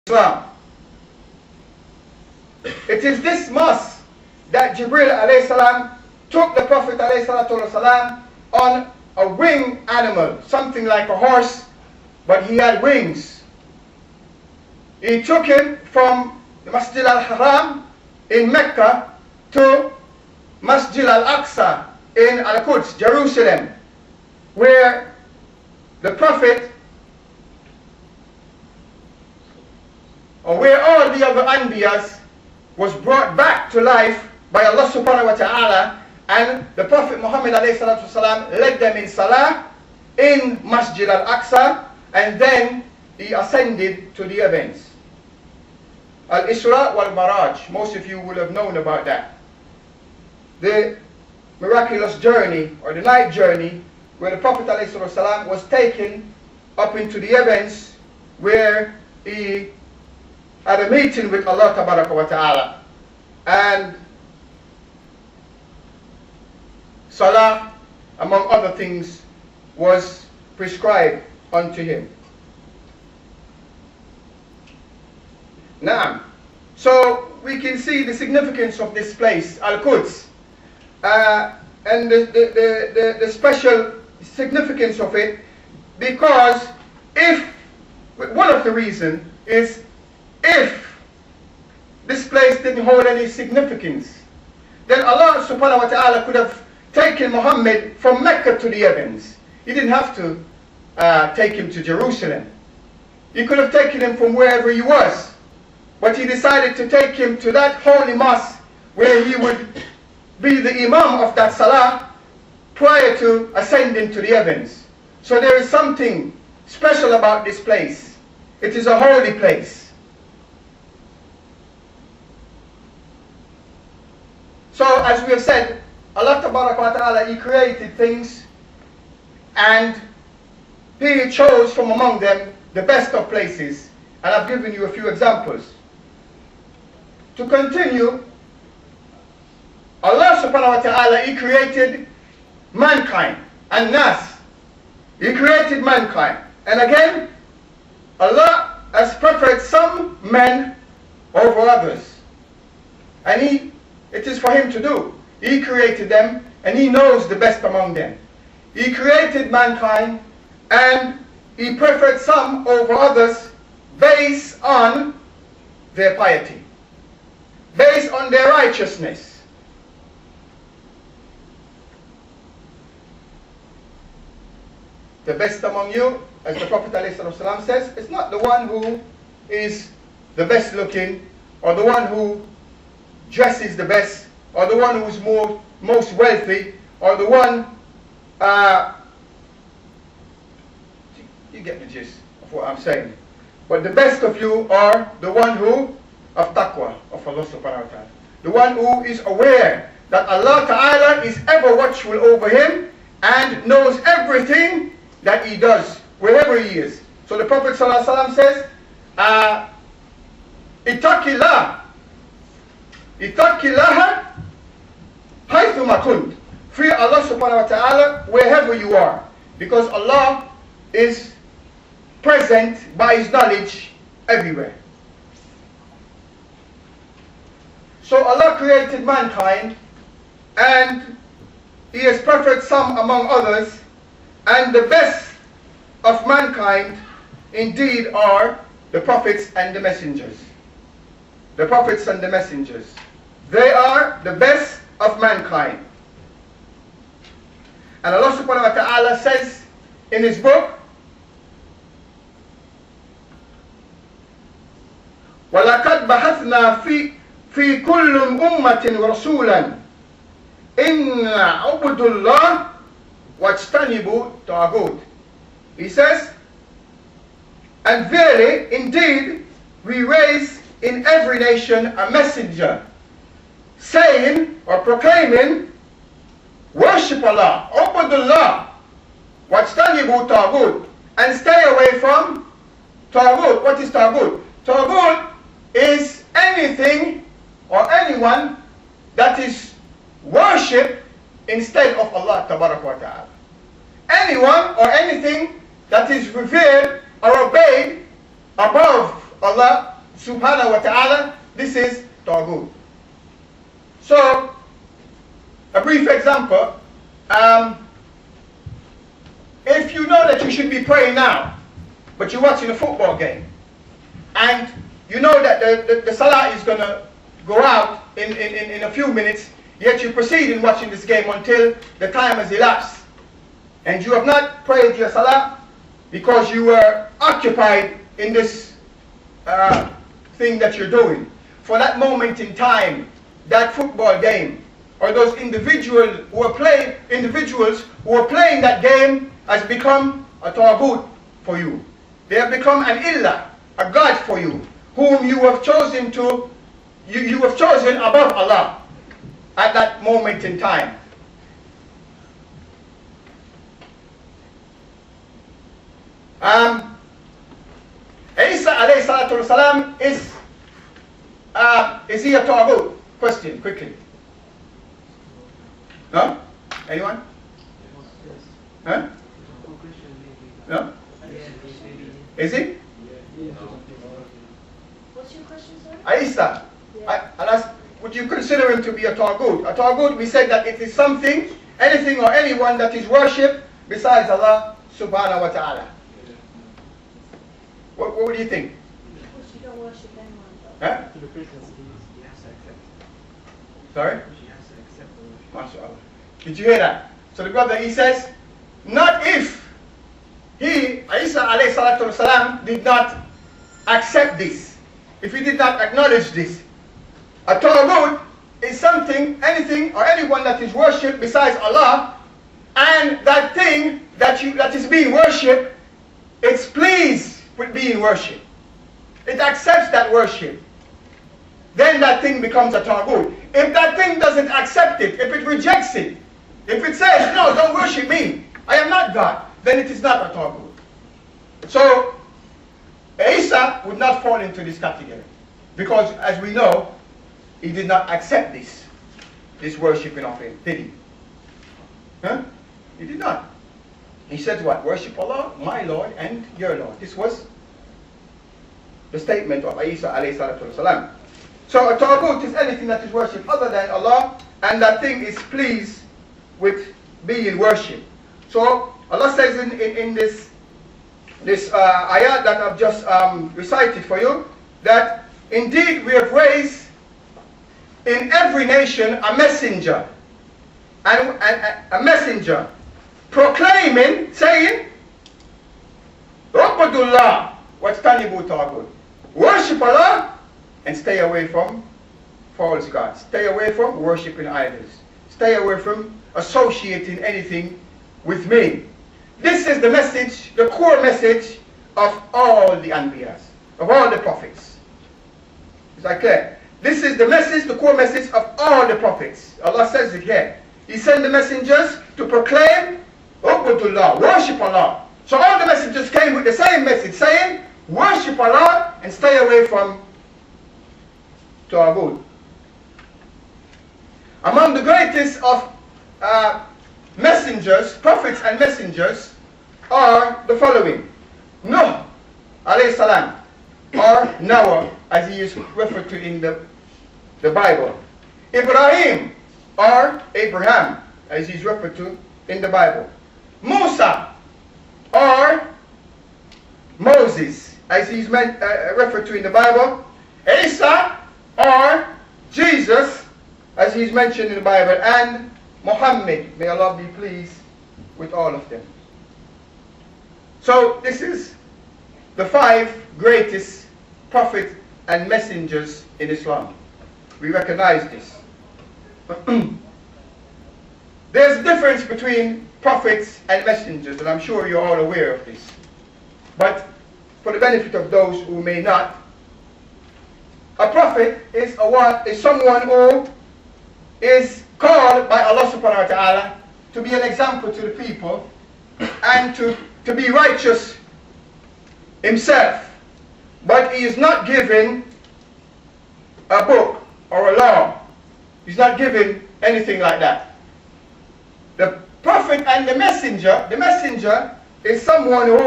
Islam. It is this mosque that Jibril alayhi salam took the Prophet alayhi salatu wasalam on a winged animal, something like a horse, but he had wings. He took him from the Masjid al-Haram in Mecca to Masjid al-Aqsa in Al-Quds, Jerusalem, where the Prophet, or where all the other Anbiyas was brought back to life by Allah subhanahu wa ta'ala, and the Prophet Muhammad alayhi salatu wasalam led them in Salah in Masjid al-Aqsa, and then he ascended to the heavens. Al-Isra wal-Maraj, most of you will have known about that. The miraculous journey, or the night journey, where the Prophet alayhi salatu wasalam was taken up into the heavens, where he had a meeting with Allah tabaraka wa ta'ala, and Salah, among other things, was prescribed unto him. Naam. So we can see the significance of this place, Al-Quds, and the special significance of it, because one of the reasons is, if this place didn't hold any significance, then Allah subhanahu wa ta'ala could have taken Muhammad from Mecca to the heavens. He didn't have to take him to Jerusalem. He could have taken him from wherever he was. But he decided to take him to that holy mosque where he would be the imam of that salah prior to ascending to the heavens. So there is something special about this place. It is a holy place. So, as we have said, Allah Ta'ala, He created things, and He chose from among them the best of places. And I've given you a few examples. To continue, Allah Subhanahu wa Ta'ala, He created mankind, and nas. He created mankind. And again, Allah has preferred some men over others. And it is for Him to do. He created them, and He knows the best among them. He created mankind, and He preferred some over others based on their piety, based on their righteousness. The best among you, as the Prophet ﷺ says, is not the one who is the best looking, or the one who dresses the best, or the one who is most wealthy, or the one, you get the gist of what I'm saying. But the best of you are the one who, of taqwa, of Allah subhanahu wa ta'ala. The one who is aware that Allah ta'ala is ever watchful over him and knows everything that he does, wherever he is. So the Prophet sallallahu alaihi wasallam says, Ittaqillah. Ittaqillaha haythuma kunt. Fear Allah subhanahu wa ta'ala wherever you are, because Allah is present by His knowledge everywhere. So Allah created mankind, and He has preferred some among others, and the best of mankind indeed are the prophets and the messengers. The prophets and the messengers. They are the best of mankind. And Allah subhanahu wa ta'ala says in His book, وَلَقَدْ بَحَثْنَا فِي كُلِّ أُمَّةٍ رَسُولًا إِنَّ عُبُدُ اللَّهِ وَاجْتَنِبُوا طَاغُوتَ. He says, and verily, indeed, we raise in every nation a messenger, saying or proclaiming, worship Allah, ubudullah, wajtanibu taghut, and stay away from taghut. What is taghut? Taghut is anything or anyone that is worshipped instead of Allah tabarak wa ta'ala. Anyone or anything that is revered or obeyed above Allah subhanahu wa ta'ala, this is Taghut. So, a brief example, if you know that you should be praying now, but you're watching a football game, and you know that the salah is going to go out in a few minutes, yet you proceed in watching this game until the time has elapsed, and you have not prayed your salah because you were occupied in this thing that you're doing. For that moment in time, that football game, or those individuals who are playing that game has become a taghut for you. They have become an illah, a god for you, whom you have chosen to, you have chosen above Allah at that moment in time. Isa alayhi salatu wasalam is he a taghut? Question, quickly. No? Anyone? Huh? No? Is he? What's your question, sir? Isa. Would you consider him to be a taghut? A taghut, we said that it is something, anything or anyone that is worshipped besides Allah subhanahu wa ta'ala. What do you think? Of course, you don't worship anyone. Huh? Sorry? MashaAllah. Did you hear that? So the brother, he says, not if Isa alayhi salatu wasalam did not accept this, if he did not acknowledge this. A taghut is something, anything or anyone that is worshipped besides Allah, and that thing that is being worshipped, it's pleased with being worshipped. It accepts that worship. Then that thing becomes a taghut. If that thing doesn't accept it, if it rejects it, if it says, no, don't worship me, I am not God, then it is not a taghut. So, Isa would not fall into this category. Because, as we know, he did not accept this worshipping of him, did he? Huh? He did not. He said what? Worship Allah, my Lord, and your Lord. This was the statement of Isa alayhi salatu wasalam. So a taghut is anything that is worshipped other than Allah, and that thing is pleased with being worshipped. So Allah says in this ayat that I've just recited for you, that indeed we have raised in every nation a messenger, and a messenger proclaiming, saying, U'budullah wajtanibu taghut. Worship Allah and stay away from false gods. Stay away from worshipping idols. Stay away from associating anything with me. This is the message, the core message of all the Anbiyas, of all the prophets. Is that clear? This is the message, the core message of all the prophets. Allah says it here. He sent the messengers to proclaim, U'budullah, worship Allah. So all the messengers came with the same message, saying, worship Allah and stay away from taghut. Among the greatest of messengers, prophets and messengers, are the following. Nuh alayhi salam, or Noah, as he is referred to in the Bible. Ibrahim, or Abraham, as he is referred to in the Bible. Musa, or Moses, as he is referred to in the Bible. Isa, or Jesus, as he is mentioned in the Bible. And Muhammad, may Allah be pleased with all of them. So this is the 5 greatest prophets and messengers in Islam. We recognize this. There's a difference between prophets and messengers, and I'm sure you're all aware of this. But for the benefit of those who may not, a prophet is someone who is called by Allah subhanahu wa ta'ala to be an example to the people and to be righteous himself. But he is not given a book or a law. He's not given anything like that. The prophet and the messenger is someone who